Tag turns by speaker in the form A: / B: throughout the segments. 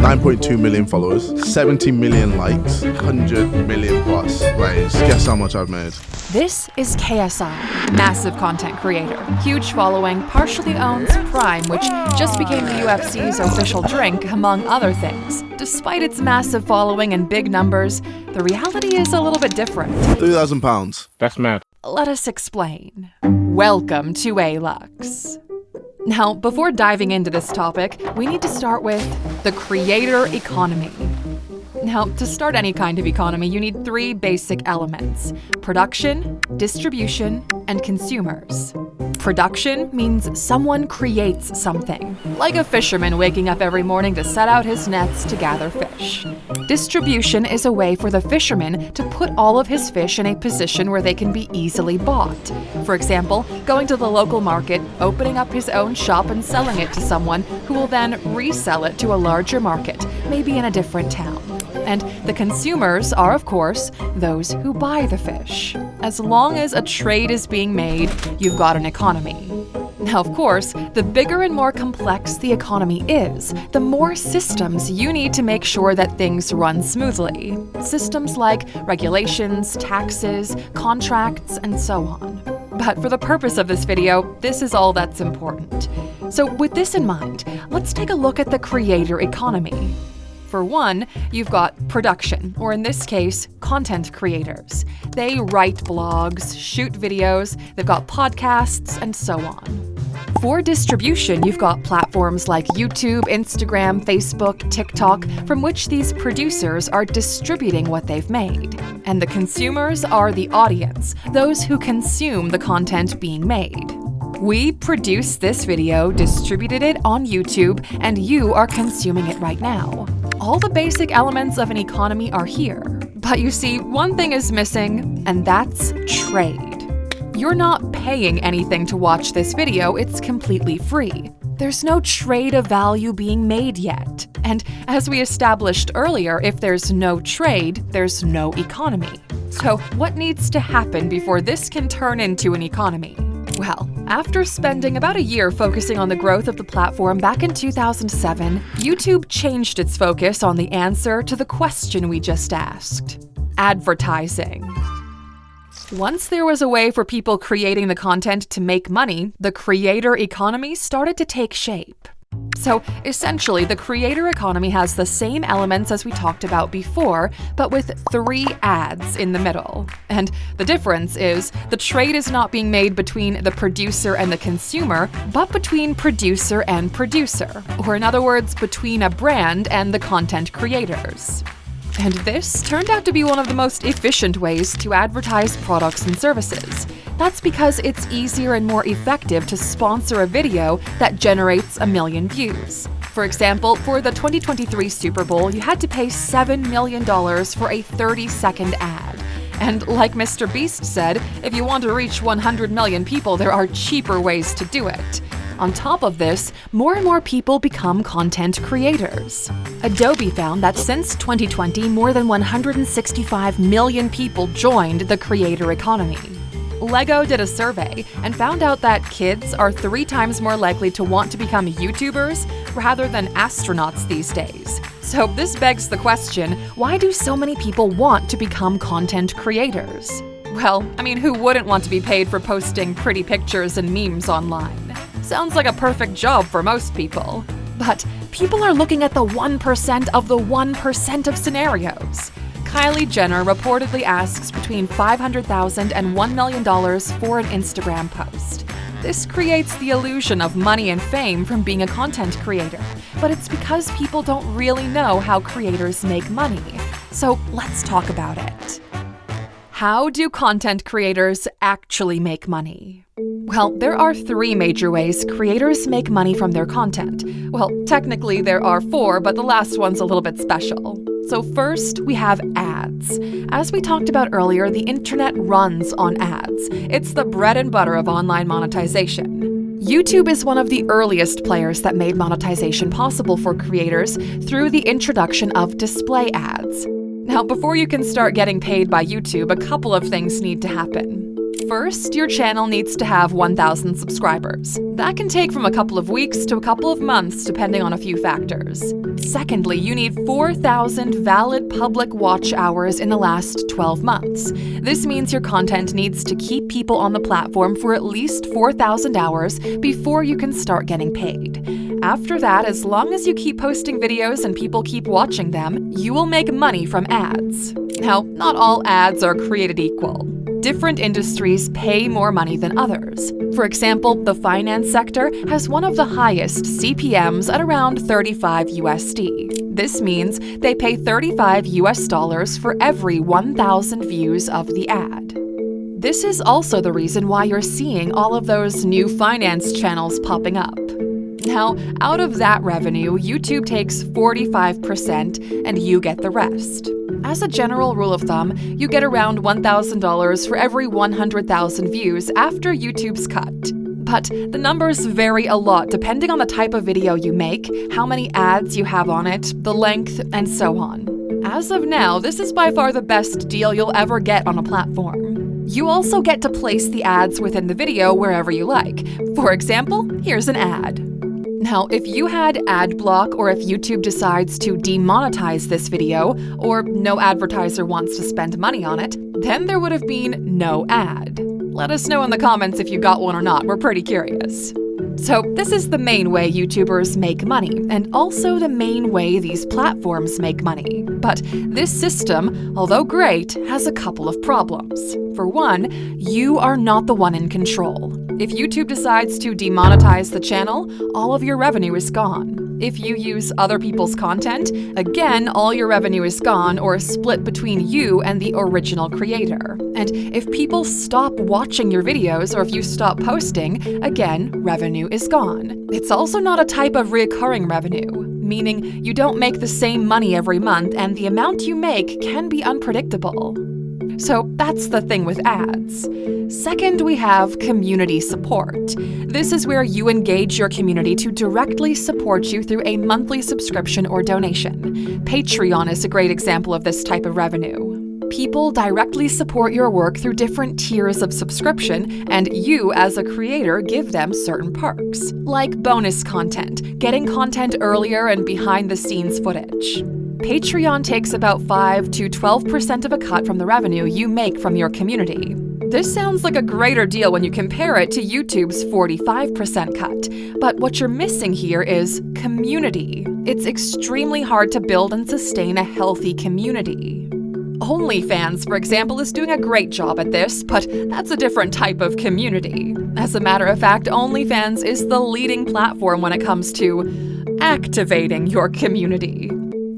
A: 9.2 million followers, 70 million likes, 100 million plus plays. Guess how much I've made?
B: This is KSI, massive content creator, huge following, partially owns Prime, which just became the UFC's official drink, among other things. Despite its massive following and big numbers, the reality is a little bit different.
A: £3,000.
C: That's mad.
B: Let us explain. Welcome to Alux. Now, before diving into this topic, we need to start with the creator economy. Now, to start any kind of economy, you need three basic elements: production, distribution, and consumers. Production means someone creates something, like a fisherman waking up every morning to set out his nets to gather fish. Distribution is a way for the fisherman to put all of his fish in a position where they can be easily bought. For example, going to the local market, opening up his own shop and selling it to someone who will then resell it to a larger market, maybe in a different town. And the consumers are, of course, those who buy the fish. As long as a trade is being made, you've got an economy. Now, of course, the bigger and more complex the economy is, the more systems you need to make sure that things run smoothly. Systems like regulations, taxes, contracts, and so on. But for the purpose of this video, this is all that's important. So with this in mind, let's take a look at the creator economy. For one, you've got production, or in this case, content creators. They write blogs, shoot videos, they've got podcasts, and so on. For distribution, you've got platforms like YouTube, Instagram, Facebook, TikTok, from which these producers are distributing what they've made. And the consumers are the audience, those who consume the content being made. We produced this video, distributed it on YouTube, and you are consuming it right now. All the basic elements of an economy are here. But you see, one thing is missing, and that's trade. You're not paying anything to watch this video, it's completely free. There's no trade of value being made yet. And as we established earlier, if there's no trade, there's no economy. So what needs to happen before this can turn into an economy? Well, after spending about a year focusing on the growth of the platform back in 2007, YouTube changed its focus on the answer to the question we just asked: advertising. Once there was a way for people creating the content to make money, the creator economy started to take shape. So essentially, the creator economy has the same elements as we talked about before, but with 3 ads in the middle. And the difference is the trade is not being made between the producer and the consumer, but between producer and producer, or in other words, between a brand and the content creators. And this turned out to be one of the most efficient ways to advertise products and services. That's because it's easier and more effective to sponsor a video that generates 1 million views. For example, for the 2023 Super Bowl, you had to pay $7 million for a 30-second ad. And like Mr. Beast said, if you want to reach 100 million people, there are cheaper ways to do it. On top of this, more and more people become content creators. Adobe found that since 2020, more than 165 million people joined the creator economy. Lego did a survey and found out that kids are 3 times more likely to want to become YouTubers rather than astronauts these days. So this begs the question, why do so many people want to become content creators? Well, I mean, who wouldn't want to be paid for posting pretty pictures and memes online? Sounds like a perfect job for most people. But people are looking at the 1% of the 1% of scenarios. Kylie Jenner reportedly asks between $500,000 and $1 million for an Instagram post. This creates the illusion of money and fame from being a content creator, but it's because people don't really know how creators make money. So let's talk about it. How do content creators actually make money? Well, there are 3 major ways creators make money from their content. Well, technically there are 4, but the last one's a little bit special. So first, we have ads. As we talked about earlier, the internet runs on ads. It's the bread and butter of online monetization. YouTube is one of the earliest players that made monetization possible for creators through the introduction of display ads. Now, before you can start getting paid by YouTube, a couple of things need to happen. First, your channel needs to have 1,000 subscribers. That can take from a couple of weeks to a couple of months, depending on a few factors. Secondly, you need 4,000 valid public watch hours in the last 12 months. This means your content needs to keep people on the platform for at least 4,000 hours before you can start getting paid. After that, as long as you keep posting videos and people keep watching them, you will make money from ads. Now, not all ads are created equal. Different industries pay more money than others. For example, the finance sector has one of the highest CPMs at around 35 USD. This means they pay $35 for every 1,000 views of the ad. This is also the reason why you're seeing all of those new finance channels popping up. Now, out of that revenue, YouTube takes 45% and you get the rest. As a general rule of thumb, you get around $1,000 for every 100,000 views after YouTube's cut. But the numbers vary a lot depending on the type of video you make, how many ads you have on it, the length, and so on. As of now, this is by far the best deal you'll ever get on a platform. You also get to place the ads within the video wherever you like. For example, here's an ad. Now, if you had ad block or if YouTube decides to demonetize this video, or no advertiser wants to spend money on it, then there would have been no ad. Let us know in the comments if you got one or not, we're pretty curious. So this is the main way YouTubers make money, and also the main way these platforms make money. But this system, although great, has a couple of problems. For one, you are not the one in control. If YouTube decides to demonetize the channel, all of your revenue is gone. If you use other people's content, again, all your revenue is gone or split between you and the original creator. And if people stop watching your videos or if you stop posting, again, revenue is gone. It's also not a type of recurring revenue, meaning you don't make the same money every month and the amount you make can be unpredictable. So that's the thing with ads. Second, we have community support. This is where you engage your community to directly support you through a monthly subscription or donation. Patreon is a great example of this type of revenue. People directly support your work through different tiers of subscription, and you, as a creator, give them certain perks, like bonus content, getting content earlier, and behind-the-scenes footage. Patreon takes about 5 to 12% of a cut from the revenue you make from your community. This sounds like a greater deal when you compare it to YouTube's 45% cut, but what you're missing here is community. It's extremely hard to build and sustain a healthy community. OnlyFans, for example, is doing a great job at this, but that's a different type of community. As a matter of fact, OnlyFans is the leading platform when it comes to activating your community.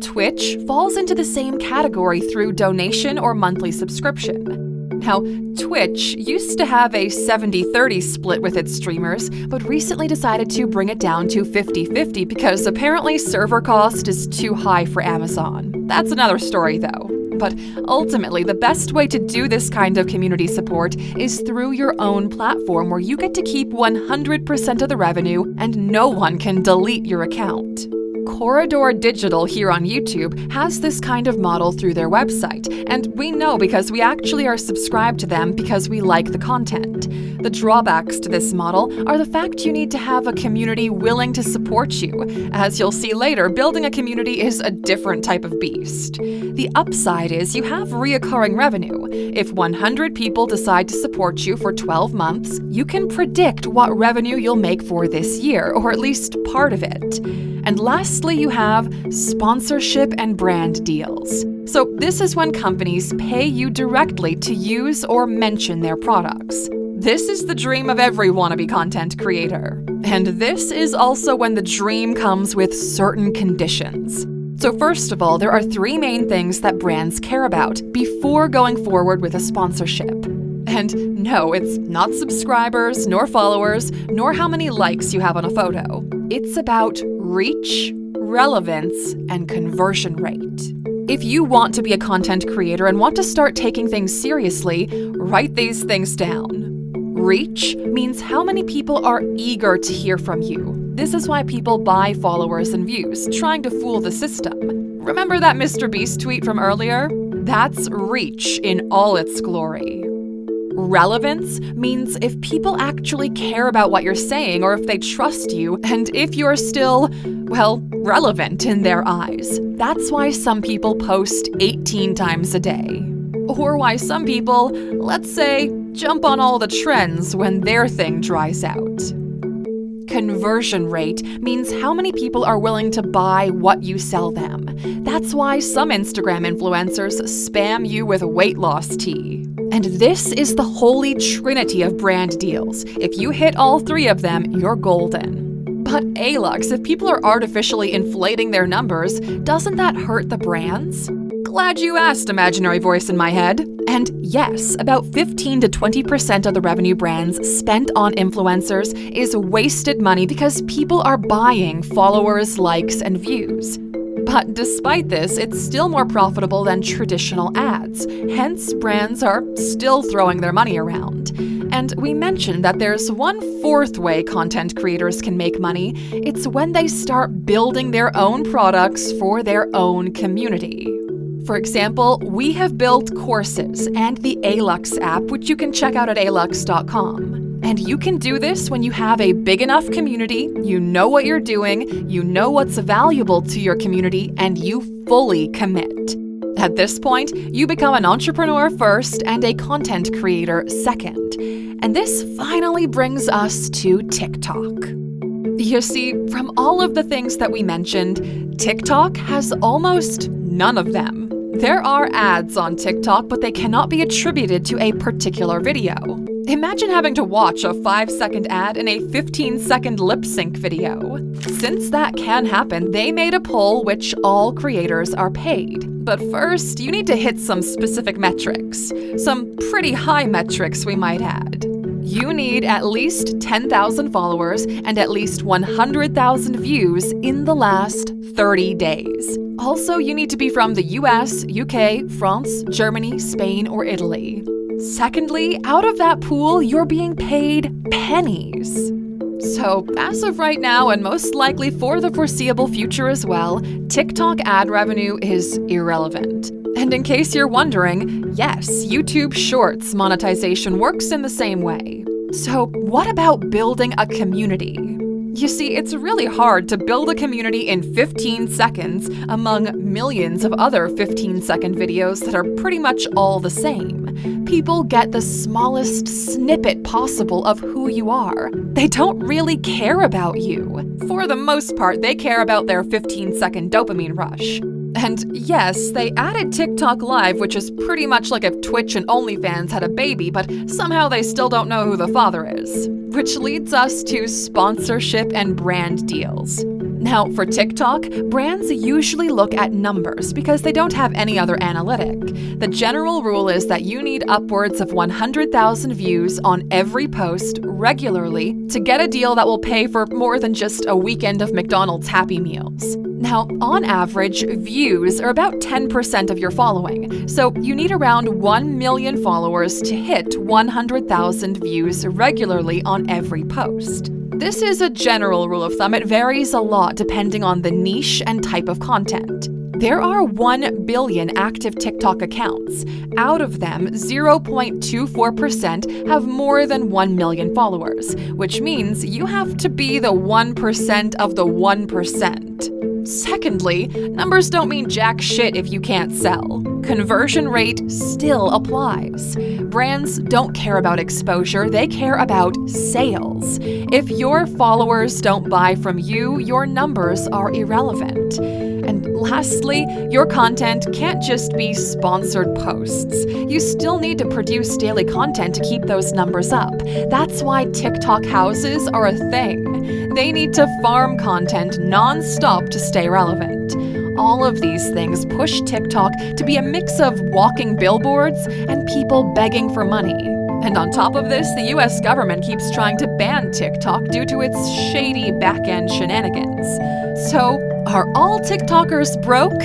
B: Twitch falls into the same category through donation or monthly subscription. Now, Twitch used to have a 70-30 split with its streamers, but recently decided to bring it down to 50-50 because apparently server cost is too high for Amazon. That's another story, though. But ultimately, the best way to do this kind of community support is through your own platform where you get to keep 100% of the revenue and no one can delete your account. Corridor Digital here on YouTube has this kind of model through their website, and we know because we actually are subscribed to them because we like the content. The drawbacks to this model are the fact you need to have a community willing to support you. As you'll see later, building a community is a different type of beast. The upside is you have reoccurring revenue. If 100 people decide to support you for 12 months, you can predict what revenue you'll make for this year, or at least part of it. And lastly, you have sponsorship and brand deals. So this is when companies pay you directly to use or mention their products. This is the dream of every wannabe content creator. And this is also when the dream comes with certain conditions. So first of all, there are 3 main things that brands care about before going forward with a sponsorship. And no, it's not subscribers, nor followers, nor how many likes you have on a photo. It's about reach, relevance, and conversion rate. If you want to be a content creator and want to start taking things seriously, write these things down. Reach means how many people are eager to hear from you. This is why people buy followers and views, trying to fool the system. Remember that Mr. Beast tweet from earlier? That's reach in all its glory. relevance means if people actually care about what you're saying or if they trust you, and if you're still, well, relevant in their eyes. That's why some people post 18 times a day. Or why some people, let's say, jump on all the trends when their thing dries out. Conversion rate means how many people are willing to buy what you sell them. That's why some Instagram influencers spam you with weight loss tea. And this is the holy trinity of brand deals. If you hit all three of them, you're golden. But Alux, if people are artificially inflating their numbers, doesn't that hurt the brands? Glad you asked, imaginary voice in my head. And yes, about 15 to 20% of the revenue brands spent on influencers is wasted money because people are buying followers, likes, and views. But despite this, it's still more profitable than traditional ads. Hence, brands are still throwing their money around. And we mentioned that there's one fourth way content creators can make money. It's when they start building their own products for their own community. For example, we have built courses and the Alux app, which you can check out at Alux.com. And you can do this when you have a big enough community, you know what you're doing, you know what's valuable to your community, and you fully commit. At this point, you become an entrepreneur first and a content creator second. And this finally brings us to TikTok. You see, from all of the things that we mentioned, TikTok has almost none of them. There are ads on TikTok, but they cannot be attributed to a particular video. Imagine having to watch a 5-second ad in a 15-second lip-sync video. Since that can happen, they made a poll which all creators are paid. But first, you need to hit some specific metrics. Some pretty high metrics, we might add. You need at least 10,000 followers and at least 100,000 views in the last 30 days. Also, you need to be from the US, UK, France, Germany, Spain, or Italy. Secondly, out of that pool, you're being paid pennies. So, as of right now, and most likely for the foreseeable future as well, TikTok ad revenue is irrelevant. And in case you're wondering, yes, YouTube Shorts monetization works in the same way. So, what about building a community? You see, it's really hard to build a community in 15 seconds among millions of other 15-second videos that are pretty much all the same. People get the smallest snippet possible of who you are. They don't really care about you. For the most part, they care about their 15-second dopamine rush. And yes, they added TikTok Live, which is pretty much like if Twitch and OnlyFans had a baby, but somehow they still don't know who the father is. Which leads us to sponsorship and brand deals. Now, for TikTok, brands usually look at numbers because they don't have any other analytic. The general rule is that you need upwards of 100,000 views on every post regularly to get a deal that will pay for more than just a weekend of McDonald's Happy Meals. Now, on average, views are about 10% of your following, so you need around 1 million followers to hit 100,000 views regularly on every post. This is a general rule of thumb. It varies a lot depending on the niche and type of content. There are 1 billion active TikTok accounts. Out of them, 0.24% have more than 1 million followers, which means you have to be the 1% of the 1%. Secondly, numbers don't mean jack shit if you can't sell. Conversion rate still applies. Brands don't care about exposure, they care about sales. If your followers don't buy from you, your numbers are irrelevant. And lastly, your content can't just be sponsored posts. You still need to produce daily content to keep those numbers up. That's why TikTok houses are a thing. They need to farm content non-stop to stay relevant. All of these things push TikTok to be a mix of walking billboards and people begging for money. And on top of this, the US government keeps trying to ban TikTok due to its shady back-end shenanigans. So, are all TikTokers broke?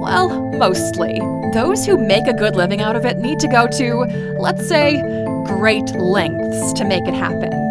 B: Well, mostly. Those who make a good living out of it need to go to, let's say, great lengths to make it happen.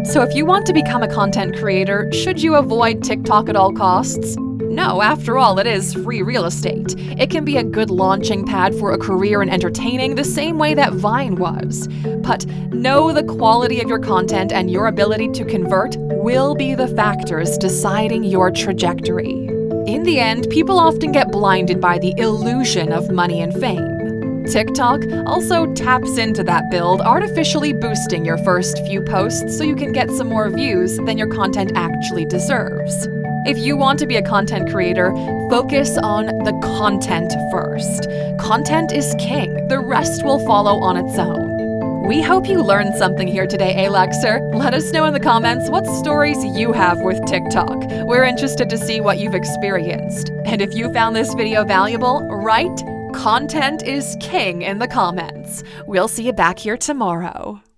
B: So if you want to become a content creator, should you avoid TikTok at all costs? No, after all, it is free real estate. It can be a good launching pad for a career in entertaining the same way that Vine was. But know the quality of your content and your ability to convert will be the factors deciding your trajectory. In the end, people often get blinded by the illusion of money and fame. TikTok also taps into that build, artificially boosting your first few posts so you can get some more views than your content actually deserves. If you want to be a content creator, focus on the content first. Content is king. The rest will follow on its own. We hope you learned something here today, Aluxer. Let us know in the comments what stories you have with TikTok. We're interested to see what you've experienced. And if you found this video valuable, write "Content is king" in the comments. We'll see you back here tomorrow.